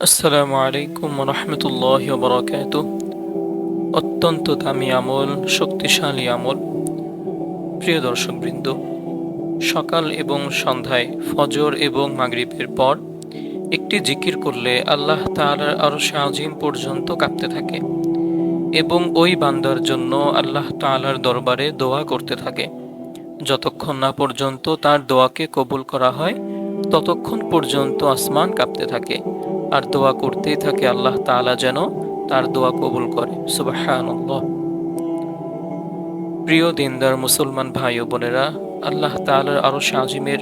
আসসালামু আলাইকুম রহমতুল্লাহি ওয়া বারাকাতুহু। অত্যন্ত দামি আমল, শক্তিশালী আমল। প্রিয় দর্শকবৃন্দ, সকাল এবং সন্ধ্যায় ফজর এবং মাগরিবের পর একটি জিকির করলে আল্লাহ তাআলার আরশে আজিম পর্যন্ত কাঁপতে থাকে এবং ওই বান্দার জন্য আল্লাহ তাআলার দরবারে দোয়া করতে থাকে। যতক্ষণ না পর্যন্ত তার দোয়াকে কবুল করা হয় ততক্ষণ পর্যন্ত আসমান কাঁপতে থাকে আর দোয়া করতেই থাকে আল্লাহ তাআলা যেন তার দোয়া কবুল করে। সুবহানাল্লাহ। প্রিয় দিনদার মুসলমান ভাই ও বোনেরা, আল্লাহ তাআলার আরশে আজিমের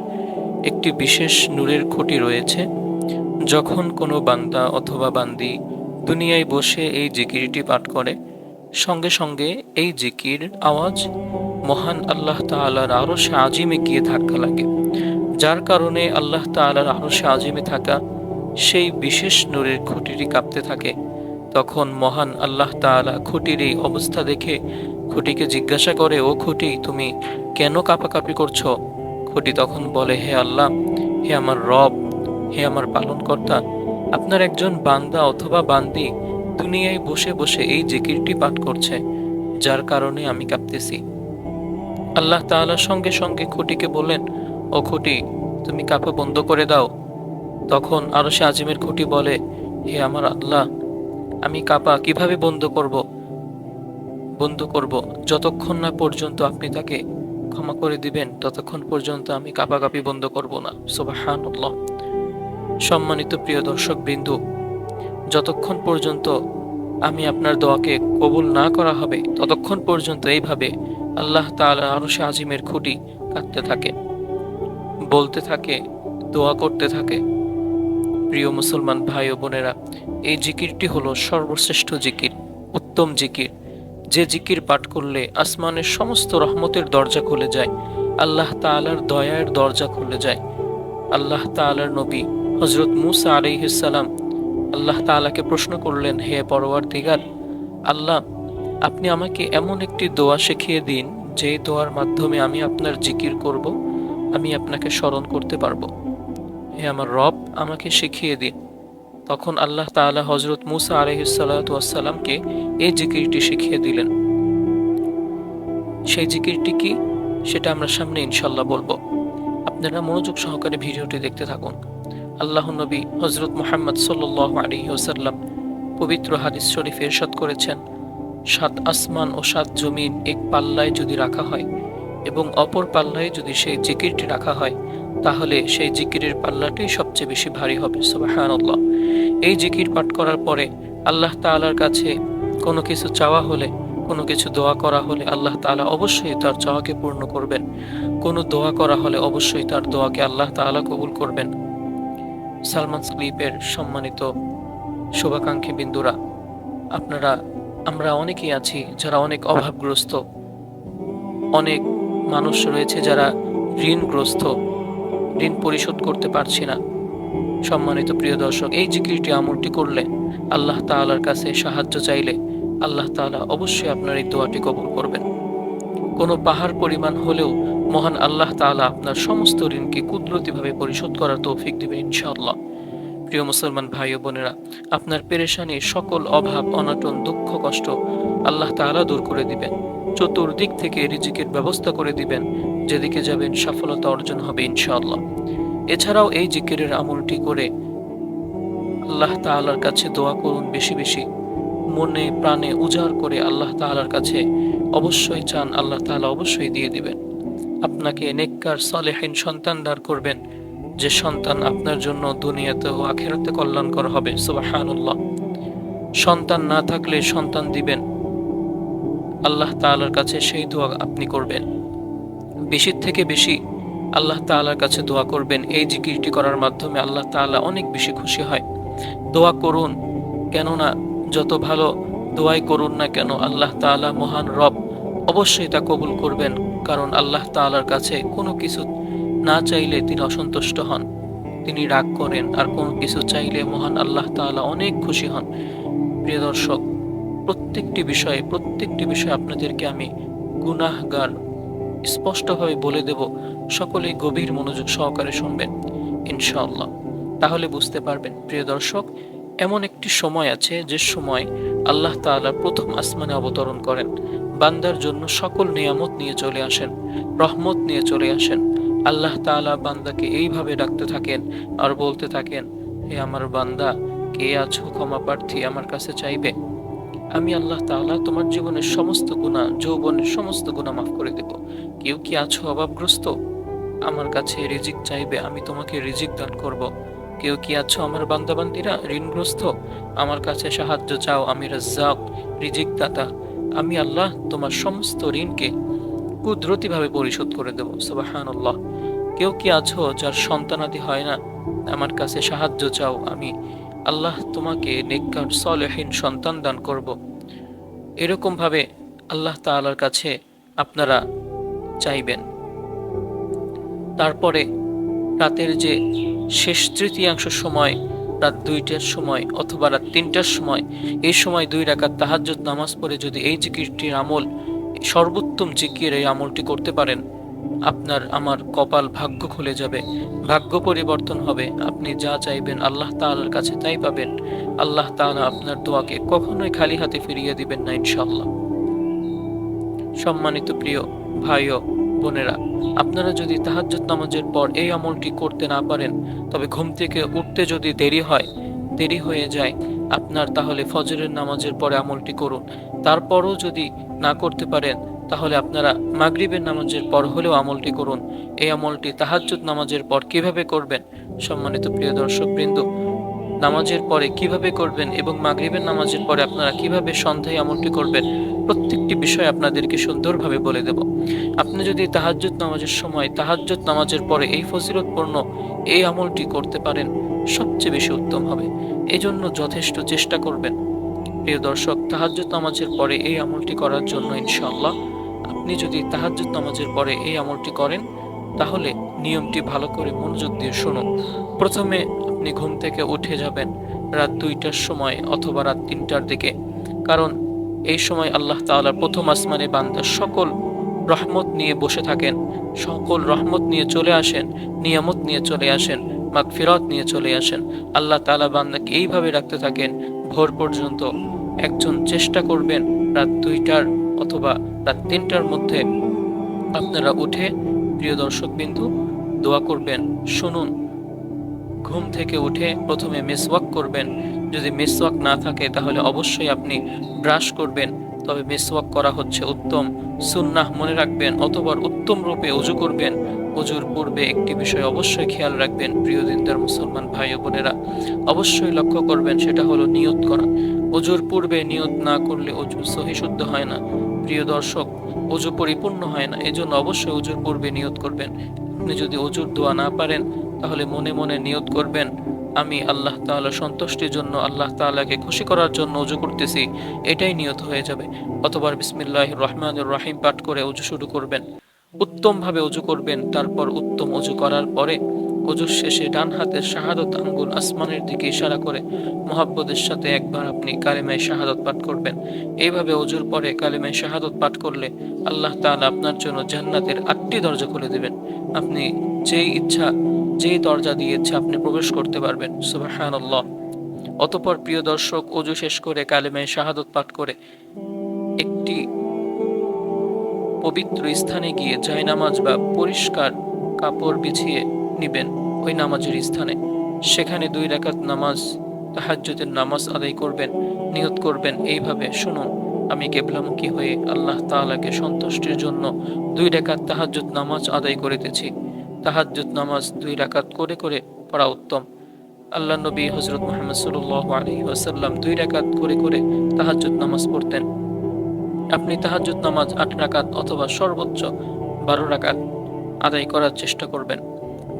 একটি বিশেষ নূরের খুঁটি রয়েছে। যখন কোনো বান্দা অথবা বান্দি দুনিয়ায় বসে এই জিকিরটি পাঠ করে, সঙ্গে সঙ্গে এই জিকির আওয়াজ মহান আল্লাহ তাআলার আরশে আজিমে গিয়ে ধাক্কা লাগে, যার কারণে আল্লাহ তাআলার আরশে আজিমে থাকা সেই বিশেষ নূরের খুঁটিটি কাঁপতে থাকে। তখন মহান আল্লাহ তাআলা খুঁটির এই অবস্থা দেখে খুঁটিকে জিজ্ঞাসা করে, ও খুঁটি, তুমি কেন কাঁপাকাঁপি করছো? খুঁটি তখন বলে, হে আল্লাহ, হে আমার রব, হে আমার পালনকর্তা, আপনার একজন বান্দা অথবা বান্দি দুনিয়ায় বসে বসে এই জিকিরটি পাঠ করছে, যার কারণে আমি কাঁপতেছি। আল্লাহ তাআলা সঙ্গে সঙ্গে খুঁটিকে বললেন, ও খুঁটি, তুমি কাঁপা বন্ধ করে দাও। তখন আরশে আজিমের খুঁটি বলে, হে আমার আল্লাহ, আমি কাঁপা কিভাবে বন্ধ করব? যতক্ষণ না পর্যন্ত আপনি তাকে ক্ষমা করে দিবেন ততক্ষণ পর্যন্ত আমি কাঁপাকাঁপি বন্ধ করব না। সুবহানাল্লাহ। সম্মানিত প্রিয় দর্শক বিন্দু, যতক্ষণ পর্যন্ত আমি আপনার দোয়াকে কবুল না করা হবে ততক্ষণ পর্যন্ত এইভাবে আল্লাহ তাআলা আরশে আজিমের খুঁটি কাঁপতে থাকে, বলতে থাকে, দোয়া করতে থাকে। প্রিয় মুসলমান ভাই ও বোনেরা, এই জিকিরটি হলো সর্বশ্রেষ্ঠ জিকির, উত্তম জিকির। যে জিকির পাঠ করলে আসমানের সমস্ত রহমতের দরজা খুলে যায়, আল্লাহ তাআলার দয়ার দরজা খুলে যায়। আল্লাহ তাআলার নবী হযরত মূসা আলাইহিস সালাম আল্লাহ তাআলাকে প্রশ্ন করলেন, হে পরওয়ারদিগার আল্লাহ, আপনি আমাকে এমন একটি দোয়া শিখিয়ে দিন যে দোয়ার মাধ্যমে আমি আপনার জিকির করব, আমি আপনাকে স্মরণ করতে পারবো। হে আমার রব, আমাকে শিখিয়ে দিন। তখন আল্লাহ তাআলা হযরত মূসা আলাইহিস সালাতু ওয়াস সালামকে এই জিকিরটি শিখিয়ে দিলেন। সেই জিকিরটি কি, সেটা আমরা সামনে ইনশাআল্লাহ বলবো। আপনারা মনোযোগ সহকারে ভিডিওটি দেখতে থাকুন। আল্লাহর নবী হযরত মুহাম্মদ সাল্লাল্লাহু আলাইহি ওয়াসাল্লাম পবিত্র হাদিস শরীফে ইরশাদ করেছেন, 7 আসমান ও 7 জমিন এক পাল্লায় যদি রাখা হয় এবং অপর পাল্লায় যদি সেই জিকিরটি রাখা হয়, তাহলে সেই জিকিরের পাল্লাটি সবচেয়ে বেশি ভারী হবে। সুবহানাল্লাহ। এই জিকির পাঠ করার পরে আল্লাহ তাআলার কাছে কোনো কিছু চাওয়া হলে, কোনো কিছু দোয়া করা হলে আল্লাহ তাআলা অবশ্যই তার চাওয়াকে পূর্ণ করবেন। কোনো দোয়া করা হলে অবশ্যই তার দোয়াকে আল্লাহ তাআলা কবুল করবেন। সালমান স্লিপের সম্মানিত শুভাকাঙ্ক্ষী বিন্দুরা, আমরা অনেকেই আছি যারা অনেক অভাবগ্রস্ত, অনেক মানুষ রয়েছে যারা ঋণগ্রস্ত, ঋণ পরিশোধ করতে পারছি না। সম্মানিত প্রিয় দর্শক, এই জিকিরটি আমলটি করলে, আল্লাহ তাআলার কাছে সাহায্য চাইলে আল্লাহ তাআলা অবশ্যই আপনার এই দোয়াটি কবুল করবেন। কোনো পাহাড় পরিমাণ হলেও মহান আল্লাহ তাআলা আপনার সমস্ত ঋণকে কুদরতিভাবে পরিশোধ করার তৌফিক দিবেন ইনশাআল্লাহ। প্রিয় মুসলমান ভাই ও বোনেরা, আপনার পেরেশানি, সকল অভাব অনটন, দুঃখ কষ্ট আল্লাহ তাআলা দূর করে দিবেন। চতুর্দিক থেকে রিজিকের ব্যবস্থা করে দিবেন, যেদিকে যাবেন সফলতা অর্জন হবে ইনশাআল্লাহ। এছাড়াও এই জিকিরের আমলটি করে আল্লাহ তাআলার কাছে দোয়া করুন বেশি বেশি, মনে প্রাণে উজাড় করে আল্লাহ তাআলার কাছে অবশ্যই চান, আল্লাহ তাআলা অবশ্যই দিয়ে দিবেন। আপনাকে নেককার সালেহিন সন্তান দান করবেন, যে সন্তান আপনার জন্য দুনিয়াতে ও আখিরাতে কল্যাণকর হবে। সুবহানাল্লাহ। সন্তান না থাকলে সন্তান দিবেন, আল্লাহ তাআলার কাছে সেই দোয়া আপনি করবেন। বেশির থেকে বেশি আল্লাহ তাআলার কাছে দোয়া করবেন। এই জিকিরটি করার মাধ্যমে আল্লাহ তাআলা অনেক বেশি খুশি হয়। দোয়া করুন, কেননা যত ভালো দোয়াই করুন না কেন আল্লাহ তাআলা মহান রব অবশ্যই তা কবুল করবেন। কারণ আল্লাহ তাআলার কাছে কোনো কিছু না চাইলে তিনি অসন্তুষ্ট হন, তিনি রাগ করেন, আর কোনো কিছু চাইলে মহান আল্লাহ তাআলা অনেক খুশি হন। প্রিয় দর্শক, প্রত্যেকটি বিষয়ে আপনাদেরকে আমি গুনাহগার স্পষ্টভাবে বলে দেব। সকলেই গভীর মনোযোগ সহকারে শুনবেন ইনশাআল্লাহ, তাহলে বুঝতে পারবেন। প্রিয় দর্শক, এমন একটি সময় আছে যে সময় আল্লাহ তাআলা প্রথম আসমানে অবতরণ করেন, বান্দার জন্য সকল নিয়ামত নিয়ে চলে আসেন, রহমত নিয়ে চলে আসেন। আল্লাহ তাআলা বান্দাকে এইভাবে ডাকতে থাকেন আর বলতে থাকেন, হে আমার বান্দা, কে আছো ক্ষমা প্রার্থী আমার কাছে চাইবে? আমি আল্লাহ তাআলা তোমার জীবনের সমস্ত গুনাহ, যৌবনের সমস্ত গুনাহ মাফ করে দেব। কেউ কি আছো অভাবগ্রস্ত? আমার কাছে রিজিক চাইবে, আমি তোমাকে রিজিক দান করব। কেউ কি আছো আমার বান্দাবান্দিরা ঋণগ্রস্ত? আমার কাছে সাহায্য চাও, আমি রাজ্জাক, রিজিক দাতা। আমি আল্লাহ তোমার সমস্ত ঋণকে কুদরতিভাবে পরিশোধ করে দেব। সুবহানাল্লাহ। কেউ কি আছো যার সন্তানাদি হয় না? আমার কাছে সাহায্য চাও, আমি আল্লাহ তোমাকে নেককার সলেহীন সন্তান দান করব। এরকম ভাবে আল্লাহ তাআলার কাছে আপনারা চাইবেন। তারপরে রাতের যে শেষ তৃতীয়াংশ সময়, রাত ২টার সময় অথবা রাত ৩টার সময়, এই সময় ২ রাকাত তাহাজ্জুদ নামাজ পড়ে যদি এই জিকিরটির আমল, সর্বোত্তম জিকির এই আমলটি করতে পারেন, আপনার আমার কপাল ভাগ্য খুলে যাবে, ভাগ্য পরিবর্তন হবে। আপনি যা চাইবেন আল্লাহ তাআলার কাছে তাই পাবেন। আল্লাহ তাআলা আপনার দোয়াকে কখনোই খালি হাতে ফিরিয়ে দিবেন না ইনশাআল্লাহ। সম্মানিত প্রিয় ভাই ও বোনেরা, আপনারা যদি তাহাজ্জুদ নামাজের পর এই আমলটি করতে না পারেন, তবে ঘুম থেকে উঠতে যদি দেরি হয়ে যায় আপনার, তাহলে ফজরের নামাজের পরে আমলটি করুন। তারপরও যদি না করতে পারেন, তাহলে আপনারা মাগরিবের নামাজের পর হলেও আমলটি করুন। এই আমলটি তাহাজ্জুদ নামাজের পর কিভাবে করবেন, সম্মানিত প্রিয় দর্শকবৃন্দ, নামাজের পরে কিভাবে করবেন এবং মাগরিবের নামাজের পরে আপনারা কিভাবে সন্ধ্যায় আমলটি করবেন, প্রত্যেকটি বিষয় আপনাদেরকে সুন্দরভাবে বলে দেব। আপনি যদি তাহাজ্জুদ নামাজের সময়, তাহাজ্জুদ নামাজের পরে এই ফজিলতপূর্ণ এই আমলটি করতে পারেন, সবচেয়ে বেশি উত্তম হবে। এজন্য যথেষ্ট চেষ্টা করবেন। প্রিয় দর্শক, তাহাজ্জুদ নামাজের পরে এই আমলটি করার জন্য ইনশাআল্লাহ, আপনি যদি তাহাজ্জুদ নামাজের পরে এই আমলটি করেন, তাহলে নিয়মটি ভালো করে মনোযোগ দিয়ে শুনুন। প্রথমে আপনি ঘুম থেকে উঠে যাবেন রাত ২টার সময় অথবা রাত ৩টার দিকে, কারণ এই সময় আল্লাহ তাআলা প্রথম আসমানে বান্দার সকল রহমত নিয়ে বসে থাকেন, সকল রহমত নিয়ে চলে আসেন, নিয়ামত নিয়ে চলে আসেন, মাগফিরাত নিয়ে চলে আসেন। আল্লাহ তাআলা বান্দাকে এইভাবে রাখতে থাকেন ভোর পর্যন্ত। একজন চেষ্টা করবেন রাত ২টার অথবা রাত ৩টার মধ্যে আপনারা উঠে, প্রিয় দর্শকবিন্দু, দোয়া করবেন। শুনুন, ঘুম থেকে উঠে প্রথমে মিসওয়াক করবেন। যদি মিসওয়াক না থাকে তাহলে অবশ্যই আপনি ব্রাশ করবেন, তবে মিসওয়াক করা হচ্ছে উত্তম সুন্নাহ, মনে রাখবেন। অতঃপর উত্তম রূপে ওযু করবেন। ওযুর পূর্বে একটি বিষয় অবশ্যই খেয়াল রাখবেন, প্রিয় দিনদার মুসলমান ভাই ও বোনেরা, অবশ্যই লক্ষ্য করবেন, সেটা হলো নিয়ত করা। ওযুর পূর্বে নিয়ত না করলে ওযু সহি শুদ্ধ হয় না। প্রিয় দর্শক, ওযু পরিপূর্ণ হয় না, এজন্য অবশ্যই ওযুর পূর্বে নিয়ত করবেন। আপনি যদি ওযুর দোয়া না পারেন, তাহলে মনে মনে নিয়ত করবেন, আমি আল্লাহ তাআলা সন্তুষ্টির জন্য, আল্লাহ তাআলাকে খুশি করার জন্য ওযু করতেছি, এটাই নিয়ত হয়ে যাবে। অথবা বিসমিল্লাহির রহমানির রহিম পাঠ করে ওযু শুরু করবেন। উত্তমভাবে ওযু করবেন। তারপর উত্তম ওযু করার পরে ওযুর শেষে ডান হাতের শাহাদত আঙ্গুল আসমানের দিকে ইশারা করে মহাব্বতের সাথে একবার আপনি কালিমায়ে শাহাদত পাঠ করবেন। এইভাবে ওযুর পরে কালিমায়ে শাহাদত পাঠ করলে আল্লাহ তাআলা আপনার জন্য জান্নাতের ৮টি দরজা খুলে দেবেন। আপনি যেই ইচ্ছা, যেই দরজা দিয়ে ইচ্ছা আপনি প্রবেশ করতে পারবেন। সুবহানাল্লাহ। অতঃপর প্রিয় দর্শক, ওযু শেষ করে কালিমায়ে শাহাদত পাঠ করে একটি পবিত্র স্থানে গিয়ে জায়নামাজ বা পরিষ্কার কাপড় বিছিয়ে নিবেন ওই নামাজের স্থানে। সেখানে ২ রাকাত নামাজ, তাহাজ্জুদের নামাজ আদায় করবেন। নিয়ত করবেন এইভাবে, শুনুন, আমি কিবলামুখী হয়ে আল্লাহ তাআলাকে সন্তুষ্টির জন্য ২ রাকাত তাহাজ্জুদ নামাজ আদায় করিতেছি। তাহাজ্জুদ নামাজ ২ রাকাত করে করে পড়া উত্তম। আল্লাহ নবী হযরত মুহাম্মদ সাল্লাল্লাহু আলাইহি ওয়াসাল্লাম ২ রাকাত করে করে তাহাজ্জুদ নামাজ পড়তেন। আপনি তাহাজ্জুদ নামাজ ৮ রাকাত অথবা সর্বোচ্চ ১২ রাকাত আদায় করার চেষ্টা করবেন।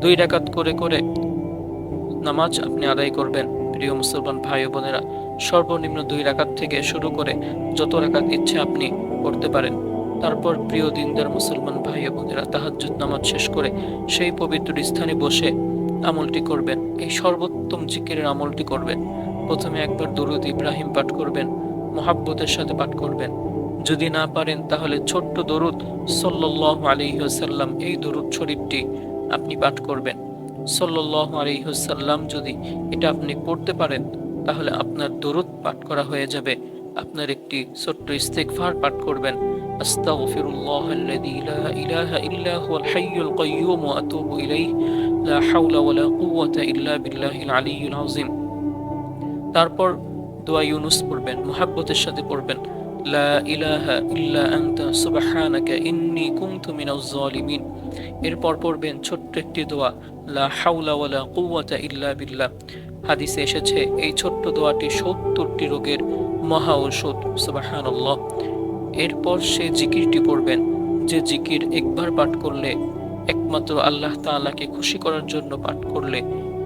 ২ রাকাত করে করে নামাজ আপনি আদায় করবেন। প্রিয় মুসলমান ভাই ও বোনেরা, সর্বনিম্ন ২ রাকাত থেকে শুরু করে যত রাকাত ইচ্ছে আপনি পড়তে পারেন। তারপর প্রিয় দিনদার মুসলমান ভাই ও বোনেরা, তাহাজ্জুদ নামাজ শেষ করে সেই পবিত্র স্থানে বসে আমলটি করবেন। এই সর্বোত্তম জিকিরের আমলটি করবেন। প্রথমে একবার দুরূদ ইব্রাহিম পাঠ করবেন, মুহাব্বতের সাথে পাঠ করবেন। যদি না পারেন তাহলে ছোট্ট দরুদ সাল্লাল্লাহু আলাইহি ওয়াসাল্লাম, এই দরুদ শরীফটি আপনি পাঠ করবেন। সাল্লাল্লাহু আলাইহি ওয়াসাল্লাম, যদি এটা আপনি পড়তে পারেন তাহলে আপনার দরুদ পাঠ করা হয়ে যাবে। আপনার একটি ছোট্ট ইস্তিগফার পাঠ করবেন, আস্তাগফিরুল্লাহাল্লাযী লা ইলাহা ইল্লা হুয়াল হাইয়ুল কাইয়্যুম ওয়া আতুবু ইলাইহি লা হাওলা ওয়ালা কুওয়াতা ইল্লা বিল্লাহিল আলিয়্যিল আযীম। তারপর দোয়া ইউনুস পড়বেন, মুহাব্বতের সাথে পড়বেন, লা ইলাহা ইল্লা আনতা সুবহানাকা ইন্নী কুনতু মিনাজ জালিমিন। এরপর পড়বেন ছোট্ট একটি দোয়া, লা হাওলা ওয়ালা কুওয়াতা ইল্লা বিল্লাহ। হাদিসে এসেছে এই ছোট্ট দোয়াটি ৭০টি রোগের মহা ঔষধ, সুবহানাল্লাহ। এরপর সে জিকিরটি পড়বেন, যে জিকির একবার পাঠ করলে, একমাত্র আল্লাহ তাআলাকে খুশি করার জন্য পাঠ করলে,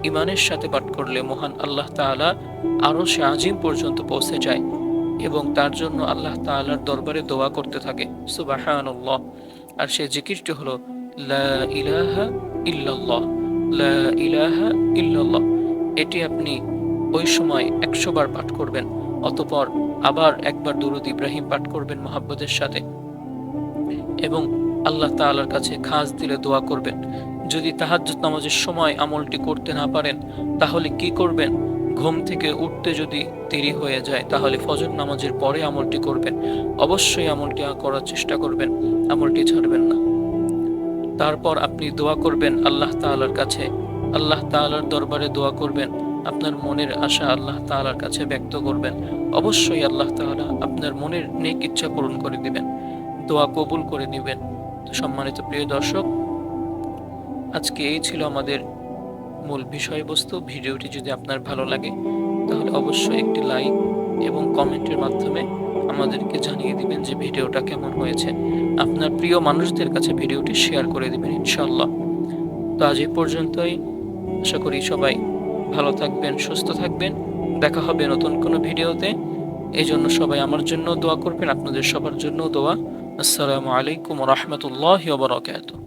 ইমানের সাথে পাঠ করলে মহান আল্লাহ তাআলা আরশে আজিম পর্যন্ত পৌঁছে যায় এবং তার জন্য আল্লাহ তাআলার দরবারে দোয়া করতে থাকে, সুবহানাল্লাহ। আর সে জিকিরটি হলো লা ইলাহা ইল্লাল্লাহ, লা ইলাহা ইল্লাল্লাহ। এটি আপনি ওই সময় ১০০ বার পাঠ করবেন, অতঃপর আবার একবার দুরূদ ইব্রাহিম পাঠ করবেন মুহাব্বতের সাথে এবং আল্লাহ তাআলার কাছে খাস দিলে দোয়া করবেন। যদি তাহাজ্জুদ নামাজের সময় আমলটি করতে না পারেন তাহলে কি করবেন? ঘুম থেকে উঠতে যদি দেরি হয়ে যায় তাহলে ফজর নামাজের পরে আমলটি করবেন। অবশ্যই আমলটি করার চেষ্টা করবেন, আমলটি ছাড়বেন না। তারপর আপনি দোয়া করবেন আল্লাহ তাআলার কাছে, আল্লাহ তাআলার দরবারে দোয়া করবেন, আপনার মনের আশা আল্লাহ তাআলার কাছে ব্যক্ত করবেন। অবশ্যই আল্লাহ তাআলা আপনার মনের নেক ইচ্ছা পূরণ করে দিবেন, দোয়া কবুল করে নেবেন। তো সম্মানিত প্রিয় দর্শক, আজকে এই ছিল আমাদের মূল বিষয়বস্তু। ভিডিওটি যদি আপনার ভালো লাগে তাহলে অবশ্যই একটি লাইক এবং কমেন্টের মাধ্যমে আমাদেরকে জানিয়ে দিবেন যে ভিডিওটা কেমন হয়েছে। আপনার প্রিয় মানুষদের কাছে ভিডিওটি শেয়ার করে দিবেন ইনশাআল্লাহ। তো আজ এই পর্যন্তই। আশা করি সবাই ভালো থাকবেন, সুস্থ থাকবেন। দেখা হবে নতুন কোনো ভিডিওতে। এই জন্য সবাই আমার জন্য দোয়া করবেন, আপনাদের সবার জন্য দোয়া। আসসালামু আলাইকুম ওয়া রাহমাতুল্লাহি ওয়া বারাকাতুহু।